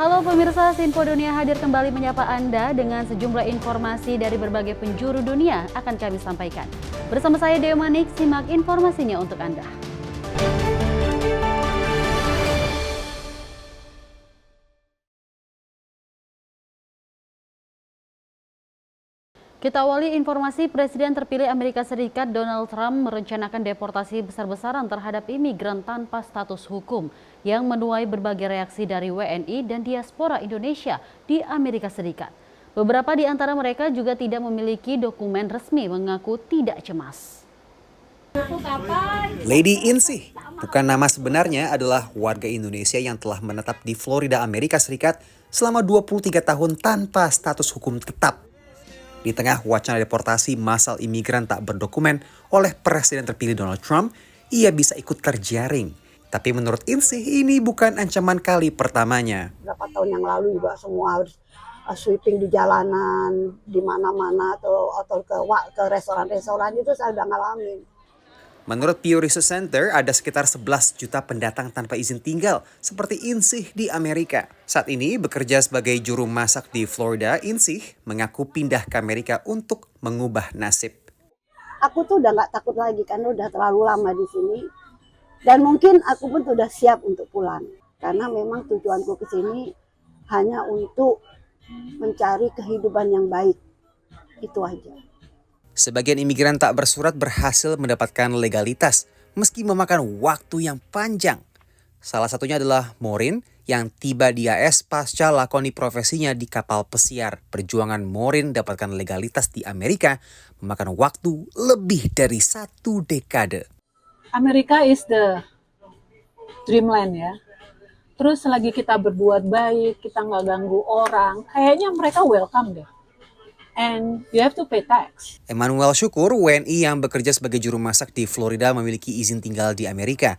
Halo pemirsa, Sinfo Dunia hadir kembali menyapa Anda dengan sejumlah informasi dari berbagai penjuru dunia akan kami sampaikan. Bersama saya Dewi Manik, simak informasinya untuk Anda. Kita awali informasi, Presiden terpilih Amerika Serikat Donald Trump merencanakan deportasi besar-besaran terhadap imigran tanpa status hukum yang menuai berbagai reaksi dari WNI dan diaspora Indonesia di Amerika Serikat. Beberapa di antara mereka juga tidak memiliki dokumen resmi, mengaku tidak cemas. Lady Insih, bukan nama sebenarnya, adalah warga Indonesia yang telah menetap di Florida, Amerika Serikat selama 23 tahun tanpa status hukum tetap. Di tengah wacana deportasi massal imigran tak berdokumen oleh Presiden terpilih Donald Trump, ia bisa ikut terjaring. Tapi menurut Insih, ini bukan ancaman kali pertamanya. Berapa tahun yang lalu juga semua harus sweeping di jalanan, di mana-mana atau ke restoran-restoran itu saya udah ngalamin. Menurut Pew Research Center, ada sekitar 11 juta pendatang tanpa izin tinggal seperti Insih di Amerika. Saat ini bekerja sebagai juru masak di Florida, Insih mengaku pindah ke Amerika untuk mengubah nasib. Aku tuh udah nggak takut lagi karena udah terlalu lama di sini. Dan mungkin aku pun sudah siap untuk pulang. Karena memang tujuanku ke sini hanya untuk mencari kehidupan yang baik. Itu aja. Sebagian imigran tak bersurat berhasil mendapatkan legalitas meski memakan waktu yang panjang. Salah satunya adalah Maureen yang tiba di AS pasca lakoni profesinya di kapal pesiar. Perjuangan Maureen dapatkan legalitas di Amerika memakan waktu lebih dari 1 dekade. Amerika is the dreamland ya. Terus selagi kita berbuat baik, kita nggak ganggu orang, kayaknya mereka welcome deh. And you have to pay tax. Emmanuel Syukur, WNI yang bekerja sebagai juru masak di Florida, memiliki izin tinggal di Amerika.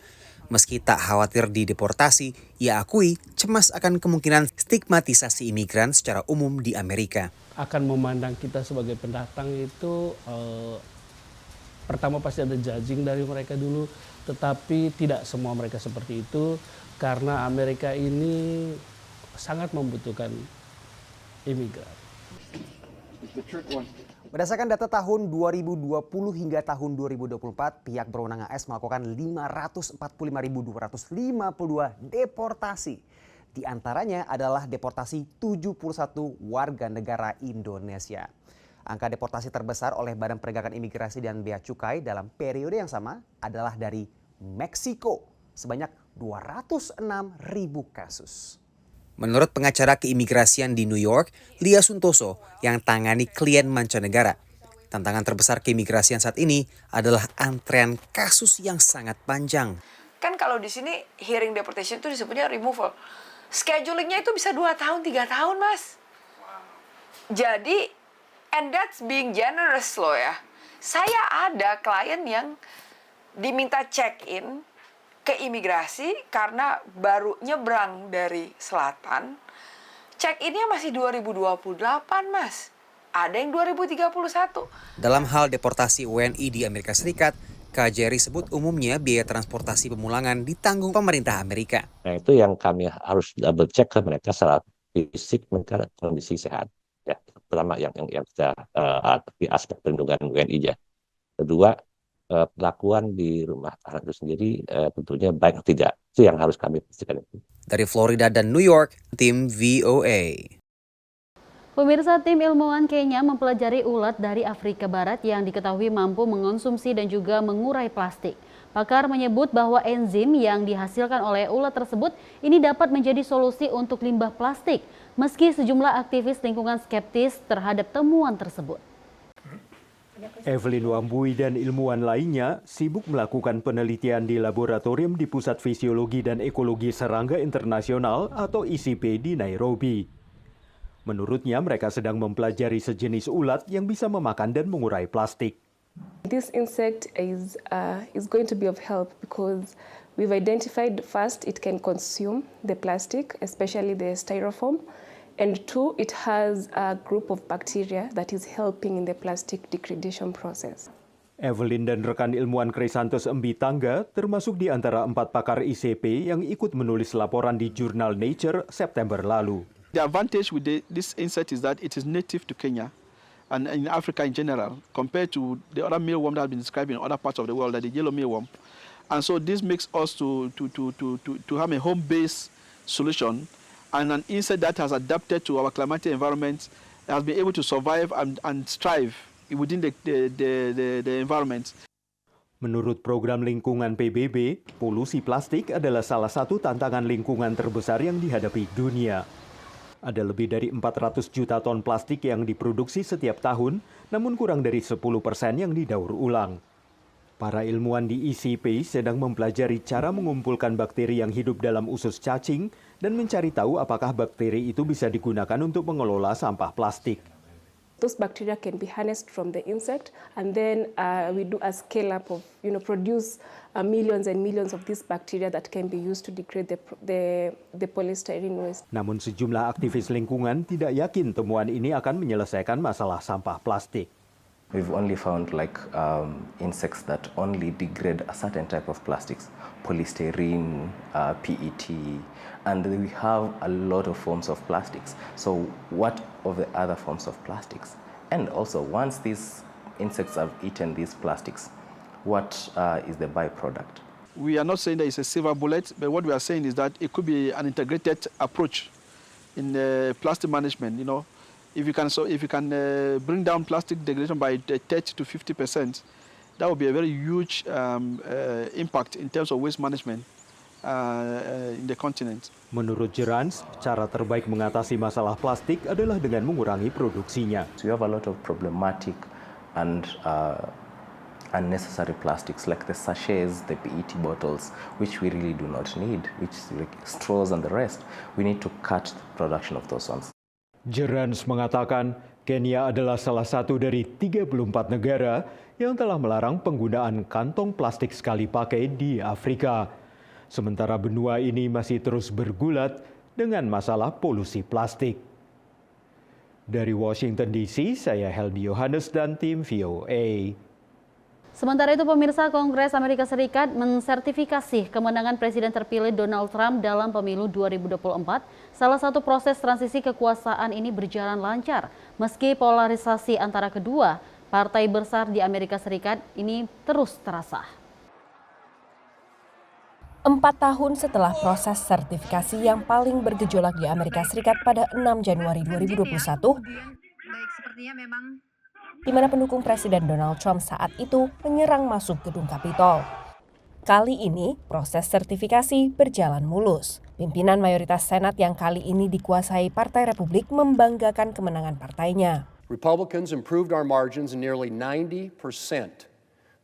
Meski tak khawatir dideportasi, ia akui cemas akan kemungkinan stigmatisasi imigran secara umum di Amerika. Akan memandang kita sebagai pendatang itu pertama pasti ada judging dari mereka dulu, tetapi tidak semua mereka seperti itu karena Amerika ini sangat membutuhkan imigran. Berdasarkan data tahun 2020 hingga tahun 2024, pihak berwenang AS melakukan 545.252 deportasi. Di antaranya adalah deportasi 71 warga negara Indonesia. Angka deportasi terbesar oleh Badan Penegakan Imigrasi dan Bea Cukai dalam periode yang sama adalah dari Meksiko, sebanyak 206.000 kasus. Menurut pengacara keimigrasian di New York, Lia Suntoso, yang tangani klien mancanegara, tantangan terbesar keimigrasian saat ini adalah antrean kasus yang sangat panjang. Kan kalau di sini hearing deportation itu disebutnya removal. Schedulingnya itu bisa 2 tahun, 3 tahun, Mas. Jadi, and that's being generous loh ya. Saya ada klien yang diminta check-in ke imigrasi karena baru nyebrang dari selatan. Check-innya masih 2028, Mas. Ada yang 2031. Dalam hal deportasi WNI di Amerika Serikat, KJRI sebut umumnya biaya transportasi pemulangan ditanggung pemerintah Amerika. Nah, itu yang kami harus double check ke mereka secara fisik, mereka kondisi sehat. Ya, pertama yang kita di aspek perlindungan WNI-nya. Kedua, perlakuan di rumah tahanan itu sendiri tentunya baik atau tidak. Itu yang harus kami pastikan itu. Dari Florida dan New York, tim VOA. Pemirsa, tim ilmuwan Kenya mempelajari ulat dari Afrika Barat yang diketahui mampu mengonsumsi dan juga mengurai plastik. Pakar menyebut bahwa enzim yang dihasilkan oleh ulat tersebut ini dapat menjadi solusi untuk limbah plastik, meski sejumlah aktivis lingkungan skeptis terhadap temuan tersebut. Evelyn Wambui dan ilmuwan lainnya sibuk melakukan penelitian di laboratorium di Pusat Fisiologi dan Ekologi Serangga Internasional atau ICP di Nairobi. Menurutnya mereka sedang mempelajari sejenis ulat yang bisa memakan dan mengurai plastik. This insect is going to be of help because we've identified first it can consume the plastic, especially the styrofoam. And 2, it has a group of bacteria that is helping in the plastic degradation process. Evelyn dan rekan ilmuwan Chrysanthus Mbitangga termasuk di antara 4 pakar ICP yang ikut menulis laporan di jurnal Nature September lalu. The advantage with this insect is that it is native to Kenya and in Africa in general, compared to the other mealworm that has been described in other parts of the world, like the yellow mealworm. And so this makes us to have a home-based solution, and an insect that has adapted to our climatic environment has been able to survive and strive within the environment. Menurut program lingkungan PBB, polusi plastik adalah salah satu tantangan lingkungan terbesar yang dihadapi dunia. Ada lebih dari 400 juta ton plastik yang diproduksi setiap tahun, namun kurang dari 10% yang didaur ulang. Para ilmuwan di ICP sedang mempelajari cara mengumpulkan bakteri yang hidup dalam usus cacing dan mencari tahu apakah bakteri itu bisa digunakan untuk mengelola sampah plastik. Those bacteria can be harnessed from the insect, and then we do a scale up of, produce millions and millions of these bacteria that can be used to degrade the polystyrene waste. Namun sejumlah aktivis lingkungan tidak yakin temuan ini akan menyelesaikan masalah sampah plastik. We've only found insects that only degrade a certain type of plastics, polystyrene, PET, and we have a lot of forms of plastics. So what of the other forms of plastics? And also, once these insects have eaten these plastics, what is the byproduct? We are not saying that it's a silver bullet, but what we are saying is that it could be an integrated approach in plastic management. If you can bring down plastic degradation by 30 to 50%, that would be a very huge impact in terms of waste management in the continent. Menurut Gerans, cara terbaik mengatasi masalah plastik adalah dengan mengurangi produksinya. So you have a lot of problematic and unnecessary plastics like the sachets, the PET bottles, which we really do not need, which is like straws and the rest. We need to cut the production of those ones. Gerans mengatakan Kenya adalah salah satu dari 34 negara yang telah melarang penggunaan kantong plastik sekali pakai di Afrika. Sementara benua ini masih terus bergulat dengan masalah polusi plastik. Dari Washington DC, saya Helmi Yohanes dan tim VOA. Sementara itu, pemirsa, Kongres Amerika Serikat mensertifikasi kemenangan Presiden terpilih Donald Trump dalam pemilu 2024. Salah satu proses transisi kekuasaan ini berjalan lancar, meski polarisasi antara kedua partai besar di Amerika Serikat ini terus terasa. 4 tahun setelah proses sertifikasi yang paling bergejolak di Amerika Serikat pada 6 Januari 2021, di mana pendukung Presiden Donald Trump saat itu menyerang masuk gedung Capitol. Kali ini, proses sertifikasi berjalan mulus. Pimpinan mayoritas Senat yang kali ini dikuasai Partai Republik membanggakan kemenangan partainya. Republicans improved our margins in nearly 90%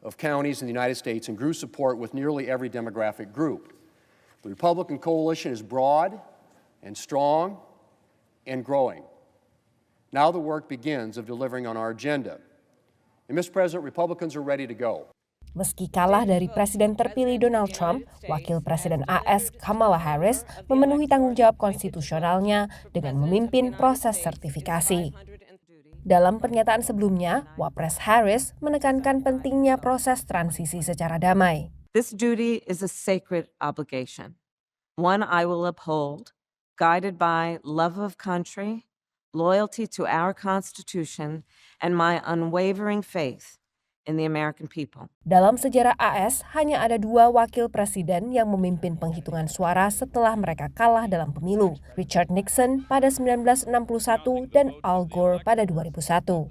of counties in the United States and grew support with nearly every demographic group. The Republican coalition is broad and strong and growing. Now the work begins of delivering on our agenda. And Mr. President, Republicans are ready to go. Meski kalah dari Presiden terpilih Donald Trump, Wakil Presiden AS Kamala Harris memenuhi tanggung jawab konstitusionalnya dengan memimpin proses sertifikasi. Dalam pernyataan sebelumnya, Wapres Harris menekankan pentingnya proses transisi secara damai. This duty is a sacred obligation, one I will uphold, guided by love of country, loyalty to our Constitution, and my unwavering faith in the American people. Dalam sejarah AS, hanya ada 2 wakil presiden yang memimpin penghitungan suara setelah mereka kalah dalam pemilu. Richard Nixon pada 1961 dan Al Gore pada 2001.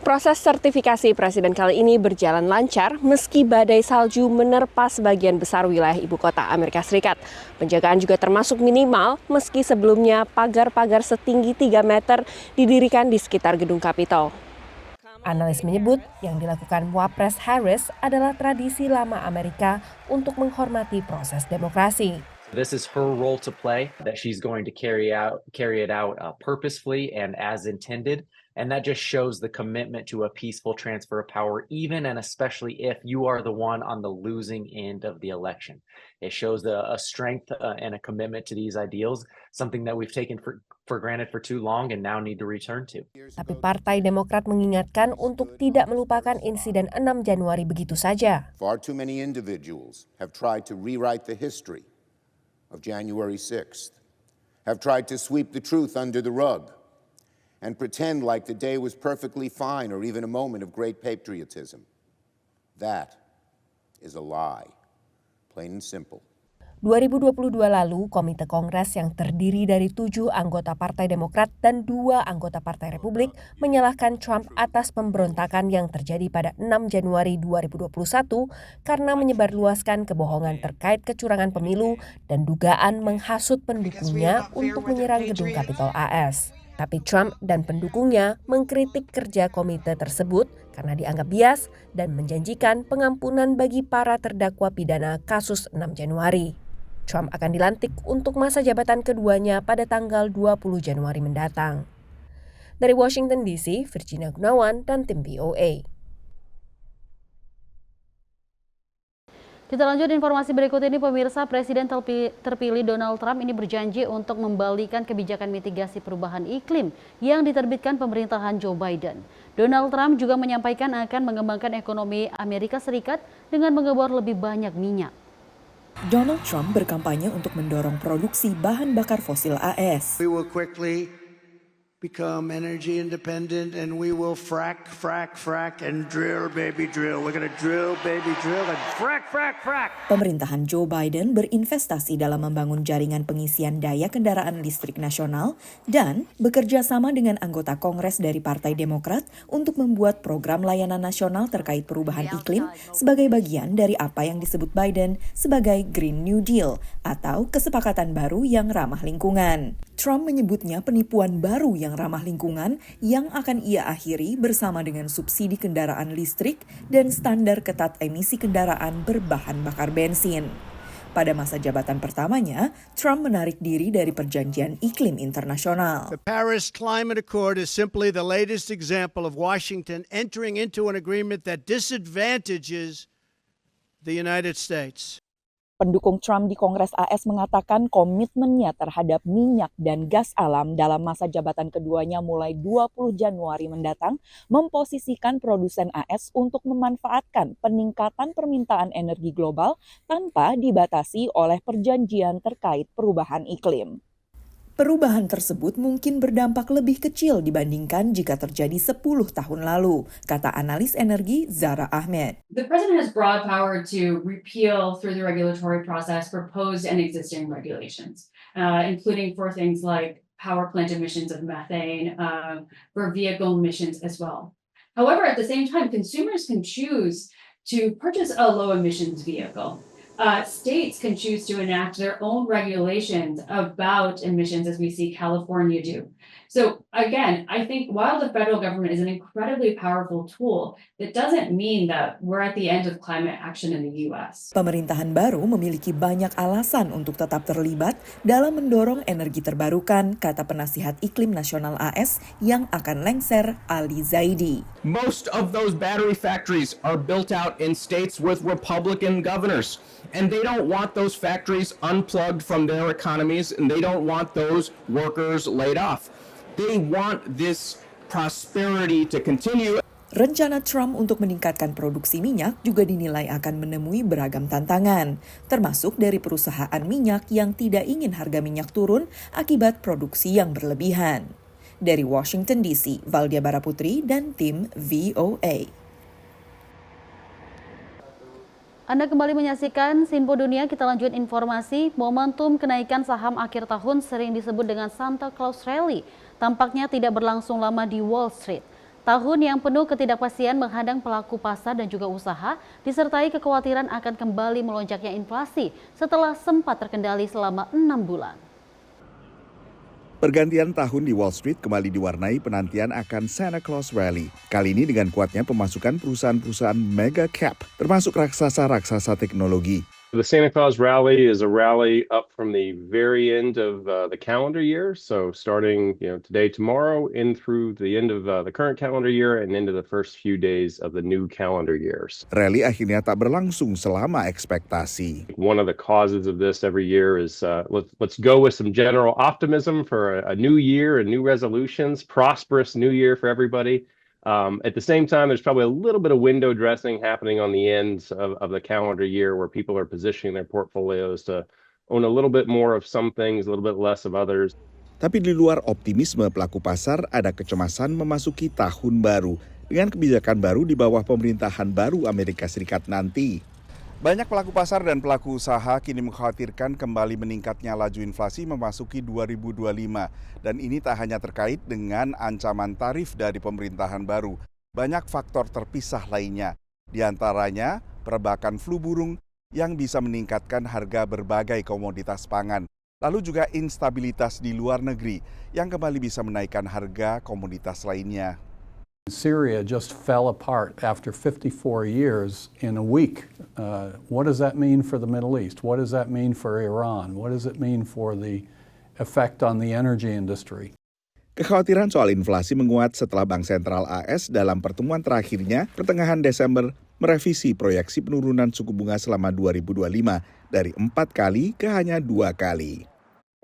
Proses sertifikasi presiden kali ini berjalan lancar meski badai salju menerpa sebagian besar wilayah ibu kota Amerika Serikat. Penjagaan juga termasuk minimal meski sebelumnya pagar-pagar setinggi 3 meter didirikan di sekitar gedung Capitol. Analis menyebut yang dilakukan Wapres Harris adalah tradisi lama Amerika untuk menghormati proses demokrasi. This is her role to play, that she's going to carry it out purposefully and as intended, And that just shows the commitment to a peaceful transfer of power, even and especially if you are the one on the losing end of the election. It shows a strength and a commitment to these ideals, something that we've taken for granted for too long and now need to return to. Tapi Partai Demokrat mengingatkan untuk tidak melupakan insiden 6 Januari begitu saja. Far too many individuals have tried to rewrite the history of January 6th, have tried to sweep the truth under the rug, and pretend like the day was perfectly fine or even a moment of great patriotism. That is a lie, plain and simple. 2022 lalu, Komite Kongres yang terdiri dari 7 anggota Partai Demokrat dan 2 anggota Partai Republik menyalahkan Trump atas pemberontakan yang terjadi pada 6 Januari 2021 karena menyebarluaskan kebohongan terkait kecurangan pemilu dan dugaan menghasut pendukungnya untuk menyerang gedung Capitol AS. Tapi Trump dan pendukungnya mengkritik kerja komite tersebut karena dianggap bias dan menjanjikan pengampunan bagi para terdakwa pidana kasus 6 Januari. Trump akan dilantik untuk masa jabatan keduanya pada tanggal 20 Januari mendatang. Dari Washington DC, Virginia Gunawan dan tim VOA. Kita lanjut informasi berikut ini, pemirsa. Presiden terpilih Donald Trump ini berjanji untuk membalikan kebijakan mitigasi perubahan iklim yang diterbitkan pemerintahan Joe Biden. Donald Trump juga menyampaikan akan mengembangkan ekonomi Amerika Serikat dengan mengebor lebih banyak minyak. Donald Trump berkampanye untuk mendorong produksi bahan bakar fosil AS. We will quickly become energy independent and we will frack and drill baby drill. We're going to drill baby drill and frack. Pemerintahan Joe Biden berinvestasi dalam membangun jaringan pengisian daya kendaraan listrik nasional dan bekerja sama dengan anggota Kongres dari Partai Demokrat untuk membuat program layanan nasional terkait perubahan iklim sebagai bagian dari apa yang disebut Biden sebagai Green New Deal atau kesepakatan baru yang ramah lingkungan. Trump menyebutnya penipuan baru yang ramah lingkungan yang akan ia akhiri bersama dengan subsidi kendaraan listrik dan standar ketat emisi kendaraan berbahan bakar bensin. Pada masa jabatan pertamanya, Trump menarik diri dari perjanjian iklim internasional. The Paris Climate Accord is simply the latest example of Washington entering into an agreement that disadvantages the United States. Pendukung Trump di Kongres AS mengatakan komitmennya terhadap minyak dan gas alam dalam masa jabatan keduanya mulai 20 Januari mendatang memposisikan produsen AS untuk memanfaatkan peningkatan permintaan energi global tanpa dibatasi oleh perjanjian terkait perubahan iklim. Perubahan tersebut mungkin berdampak lebih kecil dibandingkan jika terjadi 10 tahun lalu, kata analis energi Zara Ahmed. The president has broad power to repeal through the regulatory process proposed and existing regulations, including for things like power plant emissions of methane, for vehicle emissions as well. However, at the same time, consumers can choose to purchase a low emissions vehicle. States can choose to enact their own regulations about emissions, as we see California do. So again, I think while the federal government is an incredibly powerful tool, that doesn't mean that we're at the end of climate action in the U.S. Pemerintahan baru memiliki banyak alasan untuk tetap terlibat dalam mendorong energi terbarukan, kata penasihat iklim nasional AS yang akan lengser, Ali Zaidi. Most of those battery factories are built out in states with Republican governors. And they don't want those factories unplugged from their economies, and they don't want those workers laid off. They want this prosperity to continue. Rencana Trump untuk meningkatkan produksi minyak juga dinilai akan menemui beragam tantangan, termasuk dari perusahaan minyak yang tidak ingin harga minyak turun akibat produksi yang berlebihan. Dari Washington DC, Valdia Baraputri dan tim VOA. Anda kembali menyaksikan Sinpo Dunia. Kita lanjut informasi. Momentum kenaikan saham akhir tahun sering disebut dengan Santa Claus Rally tampaknya tidak berlangsung lama di Wall Street. Tahun yang penuh ketidakpastian menghadang pelaku pasar dan juga usaha, disertai kekhawatiran akan kembali melonjaknya inflasi setelah sempat terkendali selama 6 bulan. Pergantian tahun di Wall Street kembali diwarnai penantian akan Santa Claus Rally. Kali ini dengan kuatnya pemasukan perusahaan-perusahaan mega cap, termasuk raksasa-raksasa teknologi. The Santa Claus rally is a rally up from the very end of the calendar year. So starting today, tomorrow, in through the end of the current calendar year and into the first few days of the new calendar years. Rally akhirnya tak berlangsung selama ekspektasi. One of the causes of this every year is let's go with some general optimism for a new year and new resolutions, prosperous new year for everybody. At the same time, there's probably a little bit of window dressing happening on the ends of the calendar year where people are positioning their portfolios to own a little bit more of some things, a little bit less of others. Tapi di luar optimisme pelaku pasar, ada kecemasan memasuki tahun baru dengan kebijakan baru di bawah pemerintahan baru Amerika Serikat nanti. Banyak pelaku pasar dan pelaku usaha kini mengkhawatirkan kembali meningkatnya laju inflasi memasuki 2025. Dan ini tak hanya terkait dengan ancaman tarif dari pemerintahan baru. Banyak faktor terpisah lainnya. Di antaranya perebakan flu burung yang bisa meningkatkan harga berbagai komoditas pangan. Lalu juga instabilitas di luar negeri yang kembali bisa menaikkan harga komoditas lainnya. Syria just fell apart after 54 years in a week. What does that mean for the Middle East? What does that mean for Iran? What does it mean for the effect on the energy industry? Kekhawatiran soal inflasi menguat setelah Bank Sentral AS dalam pertemuan terakhirnya pertengahan Desember merevisi proyeksi penurunan suku bunga selama 2025 dari 4 kali ke hanya 2 kali.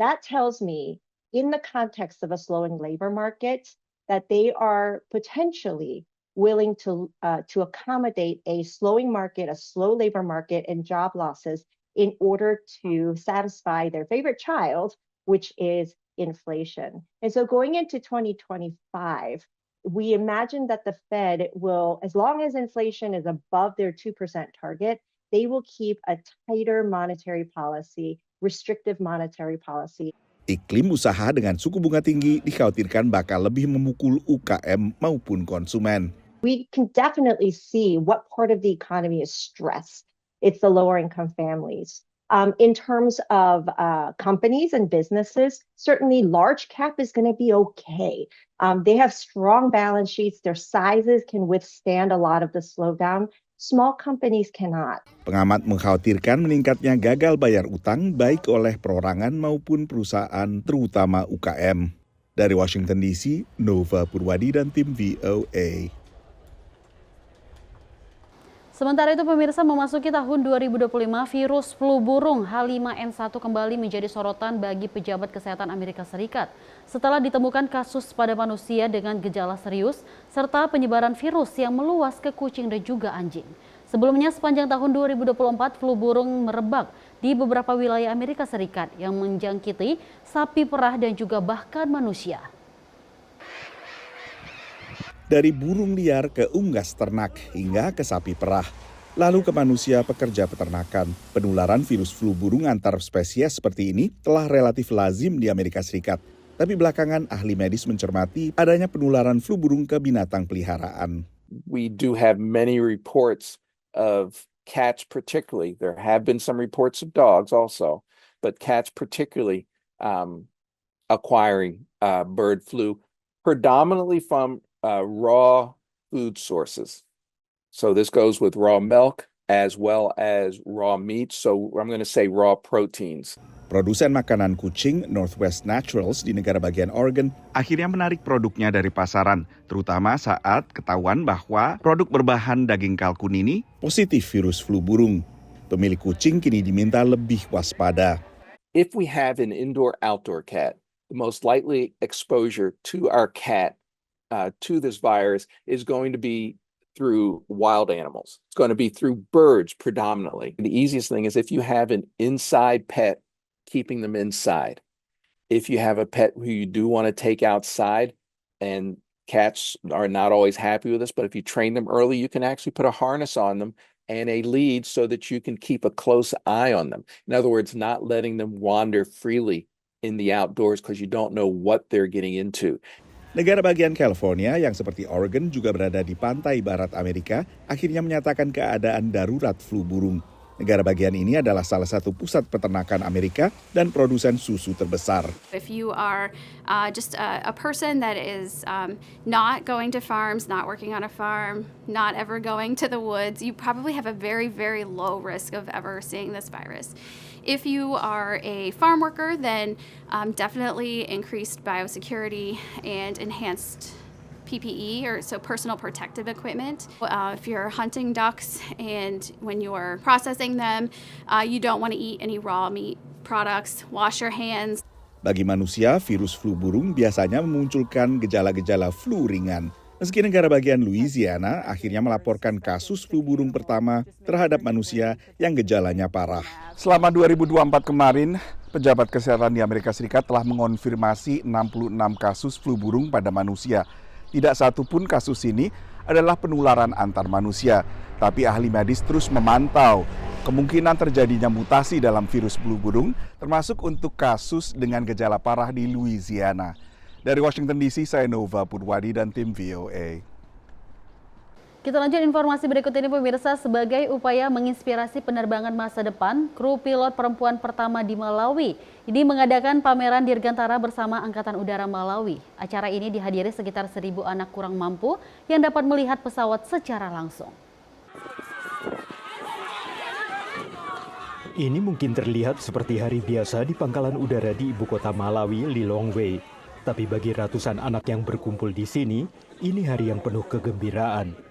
That tells me, in the context of a slowing labor market, that they are potentially willing to accommodate a slowing market, a slow labor market, and job losses in order to satisfy their favorite child, which is inflation. And so going into 2025, we imagine that the Fed will, as long as inflation is above their 2% target, they will keep a tighter monetary policy, restrictive monetary policy. Iklim usaha dengan suku bunga tinggi dikhawatirkan bakal lebih memukul UKM maupun konsumen. We can definitely see what part of the economy is stressed. It's the lower income families. In terms of companies and businesses, certainly large cap is going to be okay. They have strong balance sheets. Their sizes can withstand a lot of the slowdown. Small companies cannot. Pengamat mengkhawatirkan meningkatnya gagal bayar utang baik oleh perorangan maupun perusahaan, terutama UKM. Dari Washington DC, Nova Purwadi dan tim VOA. Sementara itu pemirsa, memasuki tahun 2025, virus flu burung H5N1 kembali menjadi sorotan bagi pejabat kesehatan Amerika Serikat setelah ditemukan kasus pada manusia dengan gejala serius serta penyebaran virus yang meluas ke kucing dan juga anjing. Sebelumnya sepanjang tahun 2024 flu burung merebak di beberapa wilayah Amerika Serikat yang menjangkiti sapi perah dan juga bahkan manusia. Dari burung liar ke unggas ternak hingga ke sapi perah, lalu ke manusia pekerja peternakan. Penularan virus flu burung antar spesies seperti ini telah relatif lazim di Amerika Serikat. Tapi belakangan ahli medis mencermati adanya penularan flu burung ke binatang peliharaan. We do have many reports of cats particularly. There have been some reports of dogs also, but cats particularly acquiring bird flu, predominantly from raw food sources. So this goes with raw milk as well as raw meat. So I'm going to say raw proteins. Produsen makanan kucing Northwest Naturals di negara bagian Oregon akhirnya menarik produknya dari pasaran, terutama saat ketahuan bahwa produk berbahan daging kalkun ini positif virus flu burung. Pemilik kucing kini diminta lebih waspada. If we have an indoor-outdoor cat, the most likely exposure to our cat to this virus is going to be through wild animals. It's going to be through birds predominantly. The easiest thing is if you have an inside pet, keeping them inside. If you have a pet who you do want to take outside, and cats are not always happy with this, but if you train them early, you can actually put a harness on them and a lead so that you can keep a close eye on them. In other words, not letting them wander freely in the outdoors because you don't know what they're getting into. Negara bagian California yang seperti Oregon juga berada di pantai barat Amerika akhirnya menyatakan keadaan darurat flu burung. Negara bagian ini adalah salah satu pusat peternakan Amerika dan produsen susu terbesar. If you are just a person that is not going to farms, not working on a farm, not ever going to the woods, you probably have a very, very low risk of ever seeing this virus. If you are a farm worker, then definitely increased biosecurity and enhanced PPE, or so personal protective equipment. If you're hunting ducks and when you're processing them, you don't want to eat any raw meat products. Wash your hands. Bagi manusia, virus flu burung biasanya memunculkan gejala-gejala flu ringan. Meski negara bagian Louisiana akhirnya melaporkan kasus flu burung pertama terhadap manusia yang gejalanya parah. Selama 2024 kemarin, pejabat kesehatan di Amerika Serikat telah mengonfirmasi 66 kasus flu burung pada manusia. Tidak satu pun kasus ini adalah penularan antar manusia, tapi ahli medis terus memantau kemungkinan terjadinya mutasi dalam virus flu burung, termasuk untuk kasus dengan gejala parah di Louisiana. Dari Washington DC, saya Nova Purwadi dan tim VOA. Kita lanjut informasi berikut ini pemirsa. Sebagai upaya menginspirasi penerbangan masa depan, kru pilot perempuan pertama di Malawi ini mengadakan pameran dirgantara bersama Angkatan Udara Malawi. Acara ini dihadiri sekitar 1.000 anak kurang mampu yang dapat melihat pesawat secara langsung. Ini mungkin terlihat seperti hari biasa di pangkalan udara di ibu kota Malawi, Lilongwe. Tapi bagi ratusan anak yang berkumpul di sini, ini hari yang penuh kegembiraan.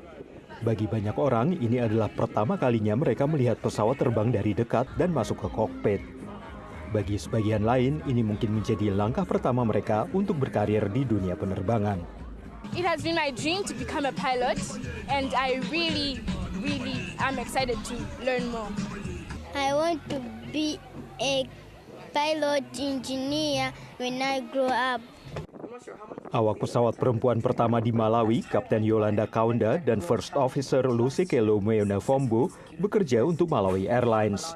Bagi banyak orang, ini adalah pertama kalinya mereka melihat pesawat terbang dari dekat dan masuk ke kokpit. Bagi sebagian lain, ini mungkin menjadi langkah pertama mereka untuk berkarir di dunia penerbangan. It has been my dream to become a pilot, and I really am excited to learn more. I want to be a pilot engineer when I grow up. Awak pesawat perempuan pertama di Malawi, Kapten Yolanda Kaunda dan First Officer Lusikelo Meonavombo bekerja untuk Malawi Airlines.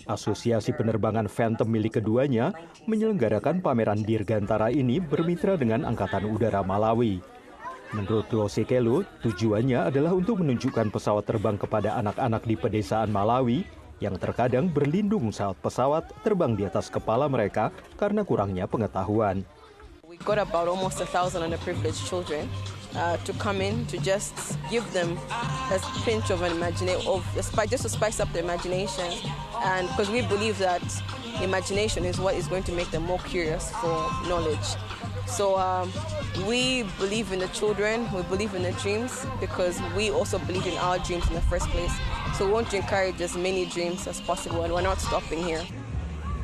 Asosiasi penerbangan Phantom milik keduanya menyelenggarakan pameran dirgantara ini bermitra dengan Angkatan Udara Malawi. Menurut Lusikelo, tujuannya adalah untuk menunjukkan pesawat terbang kepada anak-anak di pedesaan Malawi yang terkadang berlindung saat pesawat terbang di atas kepala mereka karena kurangnya pengetahuan. We got about almost 1,000 underprivileged children to come in to just give them a pinch of an imagination, just to spice up their imagination, and because we believe that imagination is what is going to make them more curious for knowledge. So we believe in the children, we believe in the dreams, because we also believe in our dreams in the first place. So we want to encourage as many dreams as possible, and we're not stopping here.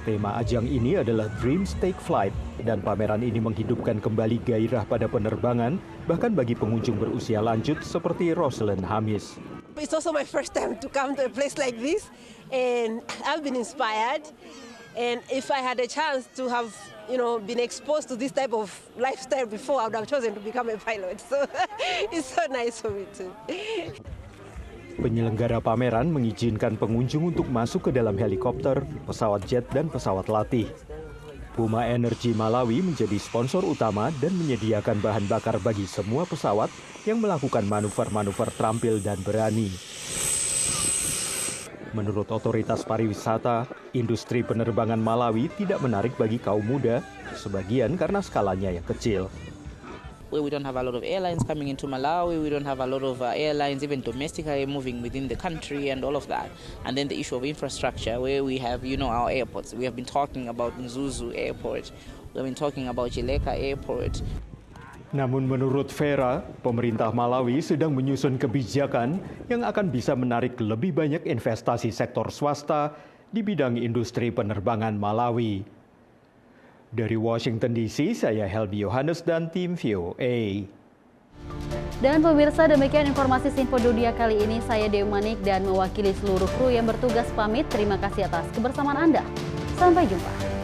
Tema ajang ini adalah Dreams Take Flight, dan pameran ini menghidupkan kembali gairah pada penerbangan, bahkan bagi pengunjung berusia lanjut seperti Rosalind Hamis. It's also my first time to come to a place like this, and I've been inspired. And if I had a chance to have, been exposed to this type of lifestyle before, I would have chosen to become a pilot. So it's so nice for me too. Penyelenggara pameran mengizinkan pengunjung untuk masuk ke dalam helikopter, pesawat jet, dan pesawat latih. Puma Energy Malawi menjadi sponsor utama dan menyediakan bahan bakar bagi semua pesawat yang melakukan manuver-manuver terampil dan berani. Menurut otoritas pariwisata, industri penerbangan Malawi tidak menarik bagi kaum muda, sebagian karena skalanya yang kecil. We don't have a lot of airlines coming into Malawi, we don't have a lot of airlines even domestically moving within the country and all of that. And then the issue of infrastructure where we have, our airports. We have been talking about Mzuzu Airport, we have been talking about Chileka Airport. Namun menurut Vera, pemerintah Malawi sedang menyusun kebijakan yang akan bisa menarik lebih banyak investasi sektor swasta di bidang industri penerbangan Malawi. Dari Washington DC, saya Helmi Yohanes dan tim VOA. Dan pemirsa, demikian informasi Sinfo Dunia kali ini. Saya Dewi Manik dan mewakili seluruh kru yang bertugas pamit. Terima kasih atas kebersamaan Anda. Sampai jumpa.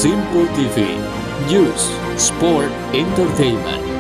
Simpul TV, News, Sport, Entertainment.